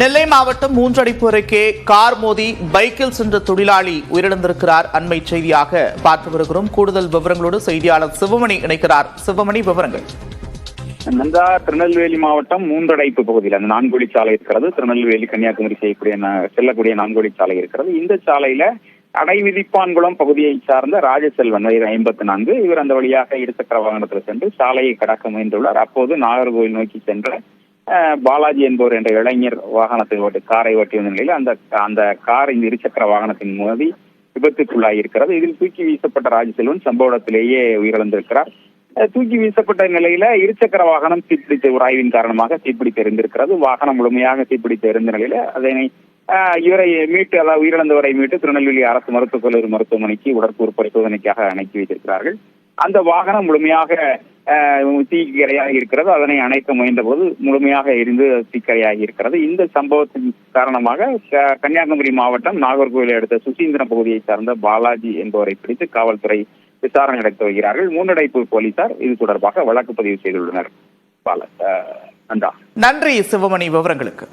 நெல்லை மாவட்டம் மூன்றடிப்பு அருகே கார் மோதி பைக்கில் சென்ற தொழிலாளி உயிரிழந்திருக்கிறார். அண்மை செய்தியாக பார்த்து வருகிறோம். கூடுதல் விவரங்களோடு செய்தியாளர் சிவமணி இணைக்கிறார். சிவமணி, விவரங்கள். நந்தா, திருநெல்வேலி மாவட்டம் மூன்றடைப்பு பகுதியில் அந்த 4 வழிச்சாலை இருக்கிறது. திருநெல்வேலி கன்னியாகுமரி செல்லக்கூடிய 4 வழிச்சாலை இருக்கிறது. இந்த சாலையில அடைவிதிப்பான்குளம் பகுதியை சார்ந்த ராஜசெல்வன் வயது 54. இவர் அந்த வழியாக இருசக்கர வாகனத்தில் சென்று சாலையை கடக்க முயன்றுள்ளார். அப்போது நாகர்கோவில் நோக்கி சென்ற பாலாஜி என்பவர் என்ற இளைஞர் வாகனத்தை காரை ஓட்டி வந்த நிலையில் அந்த கார் இந்த இருசக்கர வாகனத்தின் மோதி விபத்துக்குள்ளாகி இருக்கிறது. இதில் தூக்கி வீசப்பட்ட ராஜசெல்வன் சம்பவ இடத்திலேயே உயிரிழந்திருக்கிறார். தூக்கி வீசப்பட்ட நிலையில இருசக்கர வாகனம் தீப்பிடித்த ஒரு ஆய்வின் காரணமாக தீப்பிடித்து எரிந்திருக்கிறது. வாகனம் முழுமையாக தீப்பிடித்து எரிந்த நிலையில அதனை இவரை மீட்டு, அதாவது உயிரிழந்தவரை மீட்டு திருநெல்வேலி அரசு மருத்துவக் கல்லூரி மருத்துவமனைக்கு உடற்கூறு பரிசோதனைக்காக அனுப்பி வைத்திருக்கிறார்கள். அந்த வாகனம் முழுமையாக தீக்கிரையாகி இருக்கிறது. அதனை அணைக்க முயன்ற போது முழுமையாக எரிந்து தீக்கிரையாகி இருக்கிறது. இந்த சம்பவத்தின் காரணமாக கன்னியாகுமரி மாவட்டம் நாகர்கோவிலை அடுத்த சுசீந்திரம் பகுதியை சார்ந்த பாலாஜி என்பவரை பிடித்து காவல்துறை விசாரணை நடத்தி வருகிறார்கள். மூன்றடைப்பு போலீசார் இது தொடர்பாக வழக்கு பதிவு செய்துள்ளனர். நன்றி சிவமணி, விவரங்களுக்கு.